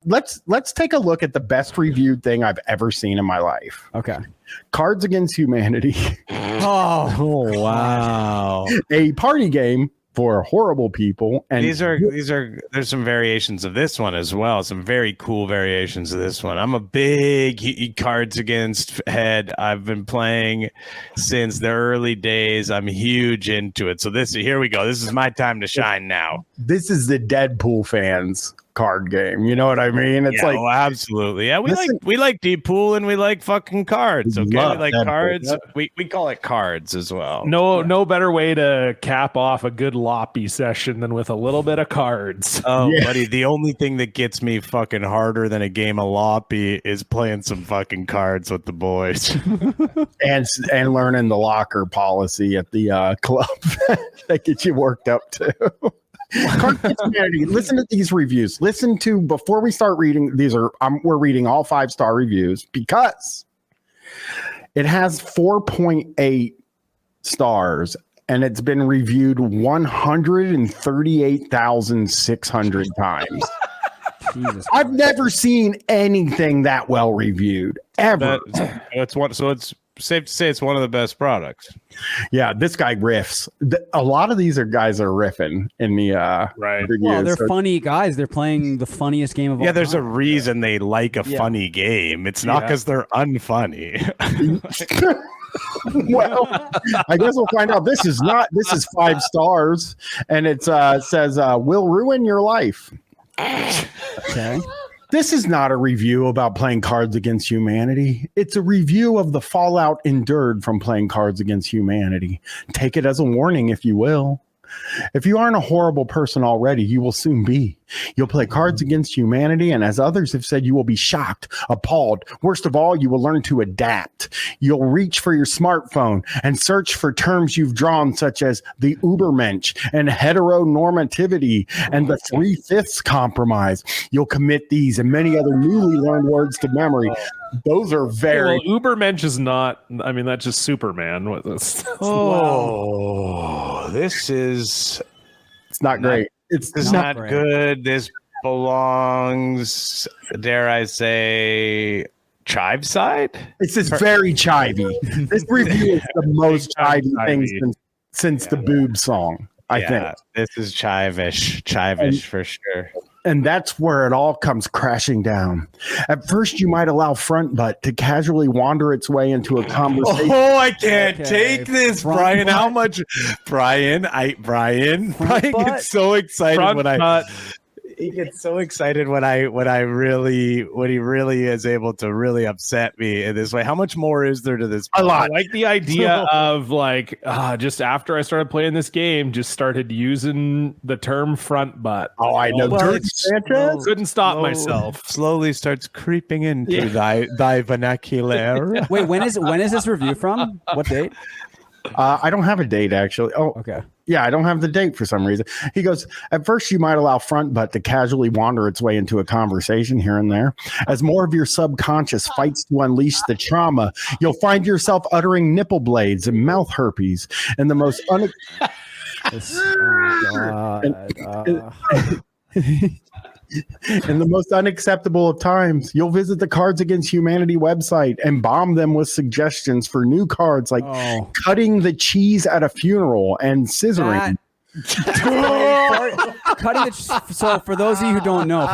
let's take a look at the best reviewed thing I've ever seen in my life. Okay. Cards Against Humanity. Oh wow. A party game for horrible people. And there's some variations of this one as well. Some very cool variations of this one. I'm a big Cards Against head. I've been playing since the early days. I'm huge into it. So here we go. This is my time to shine now. This is the Deadpool fans card game. You know what I mean? It's absolutely. Yeah, we like deep pool and we like fucking cards. Okay, we like Deadpool. Cards. Yep. We call it cards as well. No better way to cap off a good loppy session than with a little bit of cards. Oh, buddy, the only thing that gets me fucking harder than a game of loppy is playing some fucking cards with the boys. and learning the locker policy at the club that gets you worked up too. Listen to these reviews. Listen to, before we start reading, we're reading all 5-star reviews because it has 4.8 stars and it's been reviewed 138,600 times. I've never seen anything that well reviewed ever. So it's safe to say it's one of the best products. Yeah, this guy riffs. A lot of these guys are riffing in the right. reviews. Well, they're funny guys. They're playing the funniest game of all. Yeah, there's time. a reason they like a funny game. It's not because they're unfunny. Well, I guess we'll find out. This is 5 stars, and it says will ruin your life. Okay. This is not a review about playing Cards Against Humanity. It's a review of the fallout endured from playing Cards Against Humanity. Take it as a warning, if you will. If you aren't a horrible person already, you will soon be. You'll play Cards Against Humanity, and as others have said, you will be shocked, appalled. Worst of all, you will learn to adapt. You'll reach for your smartphone and search for terms you've drawn, such as the Ubermensch and heteronormativity and the 3/5 compromise. You'll commit these and many other newly learned words to memory. Those are very... Well, Ubermensch is not... I mean, that's just Superman. With this. This is... It's not great. It's not good. This belongs, dare I say, chive side? It's just very chivey. This review is the most chivey thing since the boob song, I think. This is chivish for sure. And that's where it all comes crashing down. At first, you might allow front butt to casually wander its way into a conversation. Oh, I can't take this, Bryan. Butt. How much, Bryan? Bryan gets so excited he gets so excited when he really is able to really upset me in this way. How much more is there to this? A lot. I like the idea of just after I started playing this game, just started using the term front butt. Oh, I know. Couldn't stop myself. Slowly starts creeping into thy vernacular. Wait, when is this review from? What date? I don't have a date, actually. Oh, okay. Yeah, I don't have the date for some reason. He goes, at first you might allow front butt to casually wander its way into a conversation here and there. As more of your subconscious fights to unleash the trauma, you'll find yourself uttering nipple blades and mouth herpes and the most in the most unacceptable of times, you'll visit the Cards Against Humanity website and bomb them with suggestions for new cards like cutting the cheese at a funeral and scissoring. So for those of you who don't know,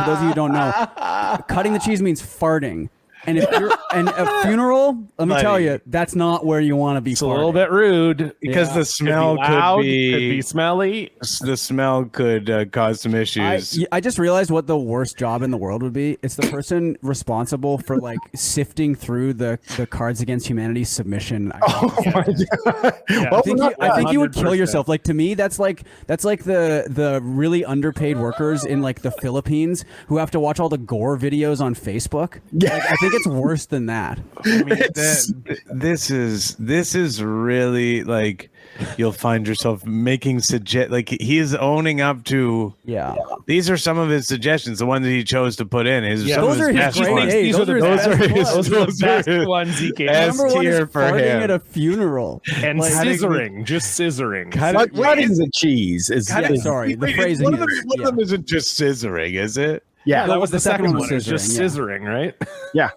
cutting the cheese means farting. And if you're a funeral, let me tell you, that's not where you want to be. It's a little bit rude because the smell could be smelly. The smell could cause some issues. I just realized what the worst job in the world would be. It's the person responsible for sifting through the Cards Against Humanity submission. Oh my God. Yeah. I think you would kill yourself. Like, to me, that's like the really underpaid workers in the Philippines who have to watch all the gore videos on Facebook. I think it's worse than that. I mean, this is really you'll find yourself making he's owning up to. Yeah, these are some of his suggestions. The ones that he chose to put in is those are his ones. These are the best ones he gave. Number one is for farting him at a funeral and scissoring, just scissoring. Cutting the cheese is sorry. The phrase one of them isn't just scissoring, is it? Yeah, that was the second one. was It was just scissoring, scissoring, right? yeah.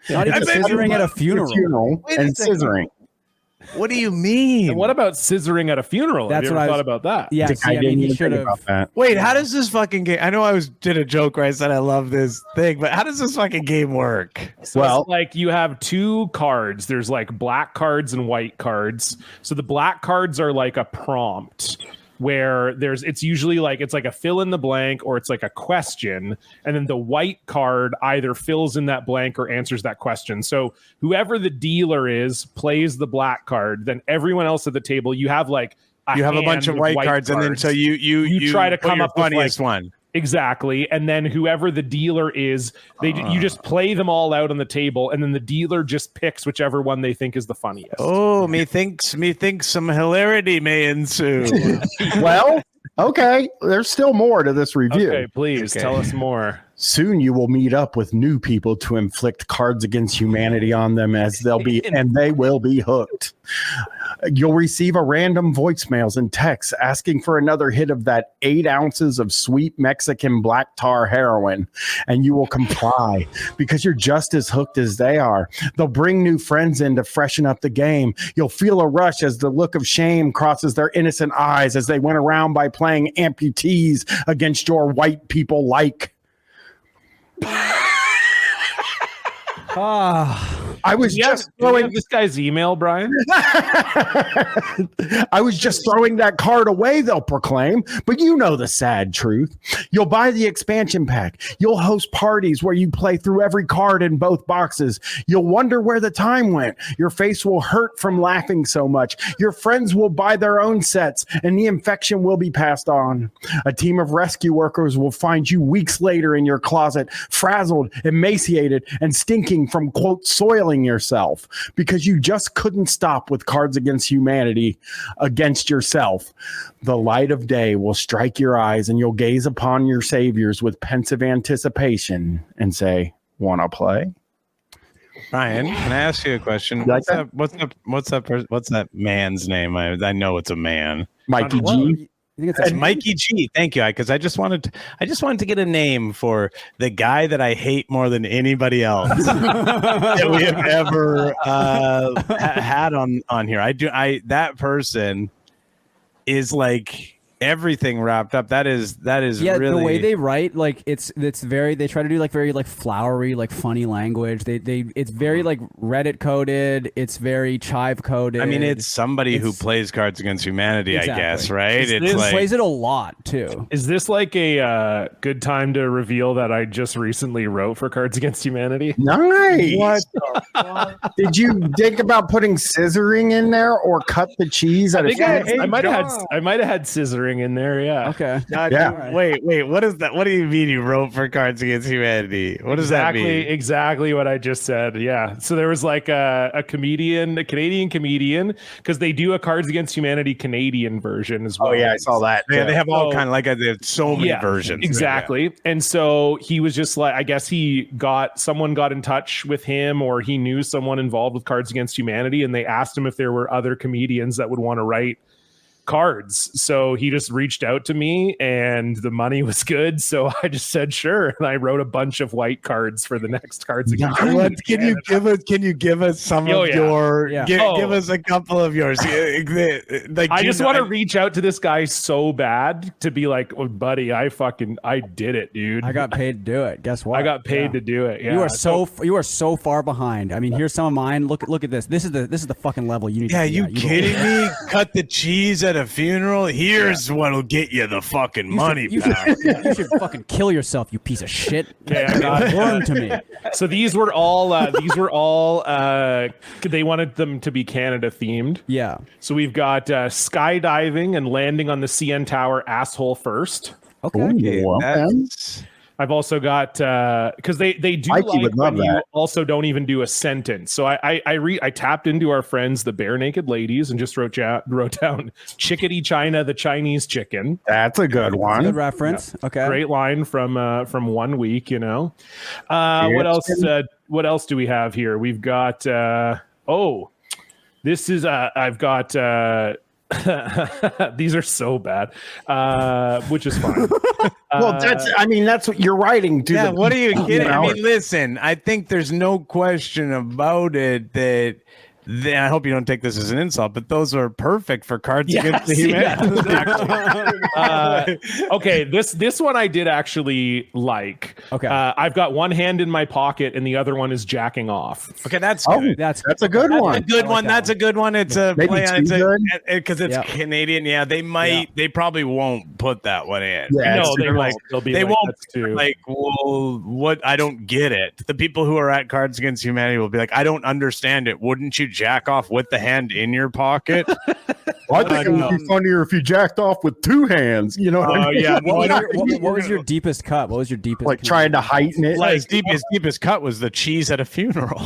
Not even scissoring at a funeral. Wait a And second. scissoring. What do you mean? And what about scissoring at a funeral? That's Have you what ever I thought was- about that? Yeah, I see, I didn't mean, he even should think have. about that. Wait, how does this fucking game? I know did a joke where I said I love this thing, but how does this fucking game work? So Well- it's like you have two cards. There's like black cards and white cards. So the black cards are like a prompt where it's usually like it's like a fill in the blank or it's like a question, and then the white card either fills in that blank or answers that question. So whoever the dealer is plays the black card, then everyone else at the table, you have like You have a bunch hand of white cards, and then so you try to put come your up with, funniest like, one. Exactly. And then whoever the dealer is, you just play them all out on the table, and then the dealer just picks whichever one they think is the funniest. Oh, methinks some hilarity may ensue. Well, okay. There's still more to this review. Okay, please tell us more. Soon you will meet up with new people to inflict Cards Against Humanity on them and they will be hooked. You'll receive a random voicemails and texts asking for another hit of that 8 ounces of sweet Mexican black tar heroin, and you will comply because you're just as hooked as they are. They'll bring new friends in to freshen up the game. You'll feel a rush as the look of shame crosses their innocent eyes as they went around by playing amputees against your white people like. I was Do you have just throwing this guy's email, Brian? I was just throwing that card away, they'll proclaim. But you know the sad truth. You'll buy the expansion pack. You'll host parties where you play through every card in both boxes. You'll wonder where the time went. Your face will hurt from laughing so much. Your friends will buy their own sets, and the infection will be passed on. A team of rescue workers will find you weeks later in your closet, frazzled, emaciated, and stinking from, quote, soiling yourself because you just couldn't stop with Cards Against Humanity against yourself. The light of day will strike your eyes and you'll gaze upon your saviors with pensive anticipation and say, "Wanna play?" Brian, can I ask you a question? Like What's that man's name? I know it's a man. Mikey What? G. You think It's Mikey G. Thank you, because I just wanted to get a name for the guy that I hate more than anybody else that we have ever had on here. That person is like everything wrapped up. That is yeah, really the way they write, like it's very, they try to do like very like flowery, like funny language. It's very like Reddit coded. It's very chive coded. I mean, it's somebody who plays Cards Against Humanity, Exactly. I guess, right? This It's He like plays it a lot too. Is this like a good time to reveal that I just recently wrote for Cards Against Humanity? Nice. what? Did you think about putting scissoring in there or cut the cheese at I a think I funeral? might have had scissoring in there. Yeah. Okay. Yeah. Wait. What is that? What do you mean you wrote for Cards Against Humanity? What does that mean? Exactly what I just said. Yeah. So there was like a Canadian comedian, because they do a Cards Against Humanity Canadian version as well. Oh yeah, I saw that. Yeah, they have all So- kind of like they have so many versions. Exactly. And so he was just like, I guess someone got in touch with him, or he knew someone involved with Cards Against Humanity, and they asked him if there were other comedians that would want to write cards. So he just reached out to me, and the money was good, so I just said sure, and I wrote a bunch of white cards for the next Cards Against Humanity. Can you give us some Oh, of yeah. your? Yeah. Give us a couple of yours. Like I just want to reach out to this guy so bad to be like, oh, buddy, I did it, dude. I got paid to do it. Guess what? I got paid Yeah. to do it. Yeah. You are so far behind. I mean, here's some of mine. Look at this. This is the fucking level you need. Yeah, to be you at. kidding me? Cut the cheese at a funeral. Here's what'll get you the fucking money You back. you should fucking kill yourself, you piece of shit. Okay, I got it. Born to me. So these were all they wanted them to be Canada themed. Yeah. So we've got skydiving and landing on the CN Tower asshole first. Okay. Ooh, okay. That's- I've also got because they do Mikey like would love when you that. also don't even do a sentence. So I tapped into our friends, the Bare Naked Ladies, and just wrote down Chickadee China, the Chinese chicken. That's a good one. Good reference. Okay. Great line from 1 week, you know. What else? What else do we have here? We've got this is I've got These are so bad, which is fine. Well, that's what you're writing to. Yeah, the what are you people, kidding? know? I mean, listen, I think there's no question about it that I hope you don't take this as an insult, but those are perfect for Cards Against the Humanity. Okay, this one I did actually like. Okay. I've got one hand in my pocket and the other one is jacking off. Okay, that's Oh, good. That's a good That's one. a good one. That's a good one. It's a Maybe play on too good? because it's Yeah. Canadian. Yeah, they might. They probably won't put that one in. Yeah, No, they They're won't. They'll be they like, won't. that's too. Like, well, what? I don't get it. The people who are at Cards Against Humanity will be like, I don't understand it. Wouldn't you jack off with the hand in your pocket? Well, I think it would be funnier if you jacked off with two hands. You know what I mean? yeah. what was your deepest cut? What was your deepest? Like trying to heighten it. Like, his deepest cut was the cheese at a funeral.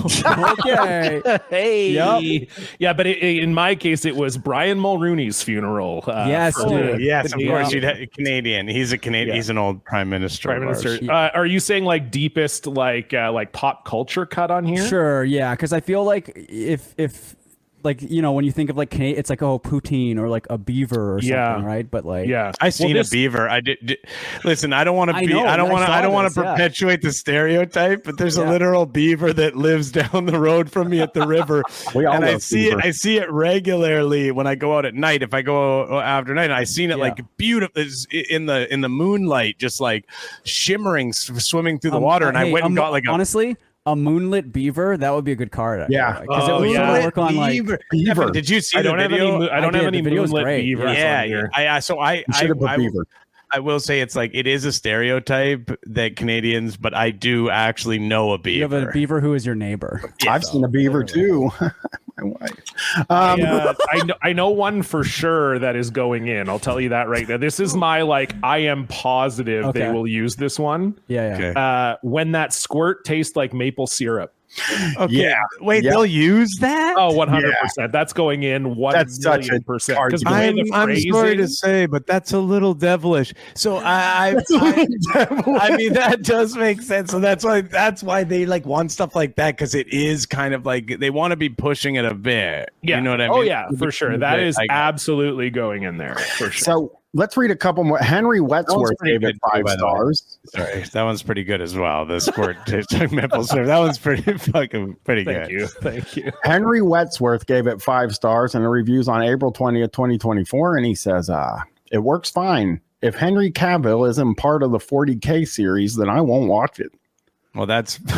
Okay. Hey, Yep. yeah, but in my case, it was Brian Mulrooney's funeral. Yes, for dude. the Yes, of course. Yeah. Canadian. He's a Canadian. Yeah. He's an old prime minister. Prime of ours. Minister. Are you saying like deepest, like pop culture cut on here? Sure, yeah, because I feel like if like, you know, when you think of like it's like, oh, poutine or like a beaver or something, Yeah. right? But like, Yeah, I seen this- a beaver. I did. Listen, I don't want to I be. know, I don't I want to. saw I don't want this, to yeah. perpetuate the stereotype. But there's a Yeah. literal beaver that lives down the road from me at the river, We all and I love see beaver. it. I see it regularly when I go out at night. If I go after night, I seen it Yeah. like beautiful in the moonlight, just like shimmering, swimming through the water. And I hey, went and got like a honestly, a moonlit beaver, that would be a good card. Yeah. because it Oh, would yeah. sort of work on like. beaver. Beaver. Did you see I the don't have video? any. I don't I have did. any The video was moonlit great. beavers Yeah, on here. I You should have put beaver. I will say it's like it is a stereotype that Canadians, but I do actually know a beaver. You have a beaver who is your neighbor. I've seen a beaver too. My wife. I know one for sure that is going in. I'll tell you that right now. This is my I am positive they Okay. will use this one. Yeah, yeah. Okay. When that squirt tastes like maple syrup. Okay. Yeah. Wait, Yeah. they'll use that? Oh, 100%. That's going in. That's such a 1,000,000%. card Because the game. way I'm the sorry phrasing- to say, but that's a little devilish. So I mean that does make sense. So that's why they like want stuff like that, because it is kind of like they want to be pushing it a bit. Yeah. You know what I mean? Oh, yeah, for sure. That is I- absolutely going in there. For sure. So let's read a couple more. Henry Wetsworth pretty gave it good too, 5 by the way. stars. Sorry, that one's pretty good as well. The squirt tastes like maple syrup. That one's pretty fucking pretty Thank good. you. Thank you. Henry Wetsworth gave it 5 stars and the reviews on April 20th, 2024. And he says, it works fine. If Henry Cavill isn't part of the 40K series, then I won't watch it. Well, that's dude.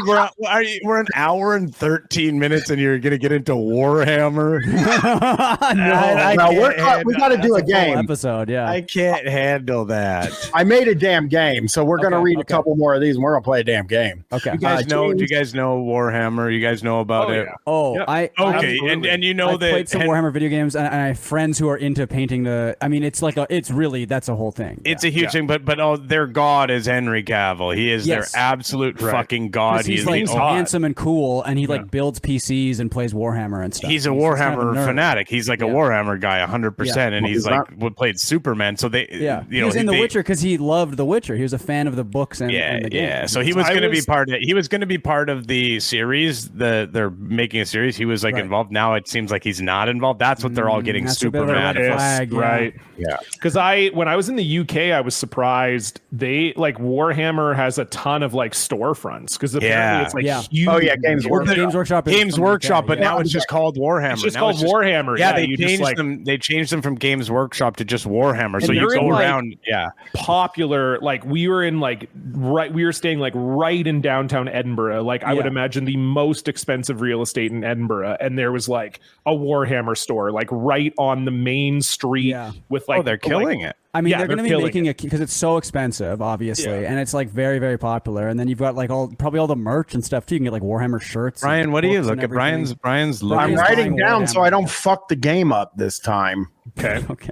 We're an hour and 13 minutes, and you're gonna get into Warhammer. I Now, can't we got to do a Full game. episode, yeah. I can't handle that. I made a damn game. So we're going to Okay, read a okay. couple more of these and we're going to play a damn game. Okay. You guys know? James- Do you guys know Warhammer? You guys know about Oh, it? yeah. Oh, Yep. I Okay, Absolutely. and you know I've that played some Warhammer video games, and I have friends who are into painting the. I mean, it's like it's really that's a whole thing. it's a huge thing, but their god is Henry Cavill. He is Yes. their absolute fucking god. He's He's like the hot. handsome and cool, and he like builds PCs and plays Warhammer and stuff. He's a kind Warhammer of nerd. fanatic. He's like a Yeah. Warhammer guy, 100%, and Well, he's he's like played Superman. So they, Yeah, you he know, was in The they- Witcher because he loved The Witcher. He was a fan of the books and, Yeah, and the game. yeah. So he was I going to be was- part of. He was going to be part of the series. They're making a series. He was like Right. involved. Now it seems like he's not involved. That's what they're all getting that's a super bit of a mad red at. flag. Yeah. Right. Yeah. Because when I was in the UK, I was surprised they Warhammer has a ton of storefronts because apparently Yeah. it's Yeah. huge. Oh, yeah, Games Workshop. Games Workshop. Is Games from the Workshop, UK, but yeah. now it's just called Warhammer. It's just Now called Warhammer. Yeah, they you just, changed them. They changed them from Games Workshop to just Warhammer. So And you they're go in, around. Yeah, popular. We were in we were staying right in downtown Edinburgh. I would Yeah. imagine the most expensive real estate in Edinburgh, and there was a Warhammer store right on the main street Yeah. with oh, they're killing it. I mean, Yeah, they're going to be killing making it because it's so expensive, obviously, Yeah. and it's very, very popular. And then you've got probably all the merch and stuff too. You can get Warhammer shirts. and Brian, what do you books look and at? Brian's everything. looking. I'm He's writing buying down so Warhammer. I don't fuck the game up this time. Okay. Okay.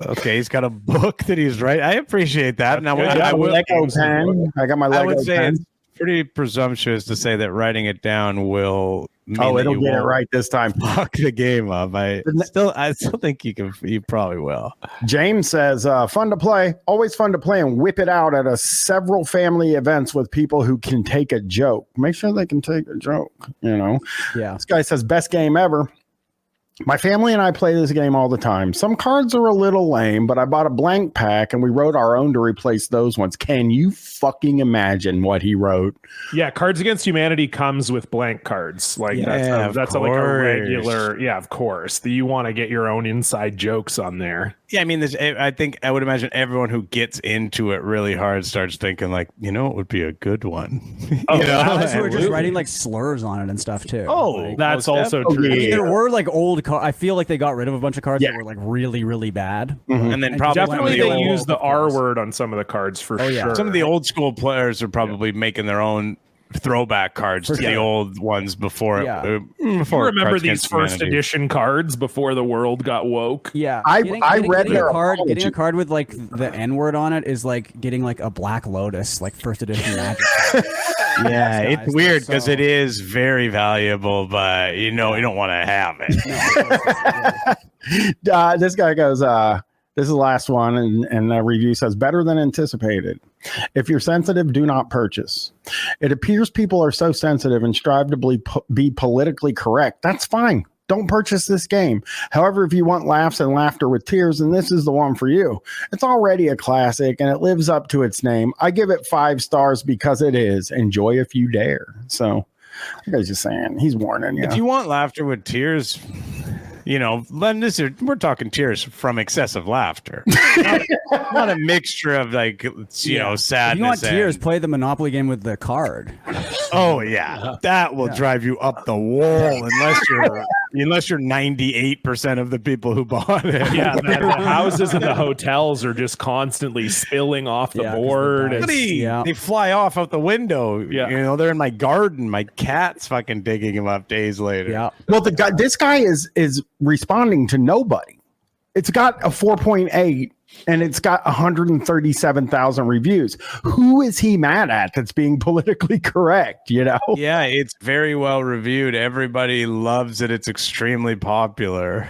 Okay, he's got a book that he's writing. I appreciate that. Now good. I I got my will. Lego pen. I got my I Lego would say pen. it's pretty presumptuous to say that writing it down will. Mean Oh, that it'll you get it won't right this time. Fuck the game up. I still think you can. You probably will. James says, fun to play. Always fun to play and whip it out at several family events with people who can take a joke. Make sure they can take a joke, Yeah. This guy says, best game ever. My family and I play this game all the time. Some cards are a little lame, but I bought a blank pack and we wrote our own to replace those ones. Can you fucking imagine what he wrote? Yeah, Cards Against Humanity comes with blank cards. Like Yeah, that's like a regular. Yeah, of course. You want to get your own inside jokes on there. Yeah, I mean, I would imagine everyone who gets into it really hard starts thinking like, it would be a good one. Oh, We're just writing like slurs on it and stuff too. Oh, that's most also definitely. true. I mean, there were like old cards. I feel like they got rid of a bunch of cards Yeah. that were like really, really bad. And then probably Definitely, some of they the use old, the R word on some of the cards for Oh, yeah. sure. some of the old school players are probably making their own throwback cards to the old ones before. Yeah. Before You remember Cards these Against first Humanity. edition cards before the world got woke? Yeah, I read their a card. apology. Getting a card with like the N word on it is like getting like a Black Lotus, like first edition Magic. Yeah, Guys, it's weird so- because it is very valuable, but you don't want to have it. This guy goes, this is the last one, and the review says, better than anticipated. If you're sensitive, do not purchase. It appears people are so sensitive and strive to be politically correct. That's fine. Don't purchase this game. However, if you want laughs and laughter with tears, then this is the one for you. It's already a classic, and it lives up to its name. I give it 5 stars because it is. Enjoy if you dare. So, I was just saying, he's warning you. If you want laughter with tears, we're talking tears from excessive laughter, not a mixture of like sadness. If you want tears, and- play the Monopoly game with the card. Oh yeah, that will drive you up the wall unless you're 98% of the people who bought it. Yeah, the houses and the hotels are just constantly spilling off the Yeah, 'cause the board. dice- and- Yeah. They fly off out the window. Yeah. They're in my garden. My cat's fucking digging them up days later. Yeah. Well, this guy is responding to nobody. It's got a 4.8 and it's got 137,000 reviews. Who is he mad at that's being politically correct, Yeah, it's very well reviewed. Everybody loves it. It's extremely popular.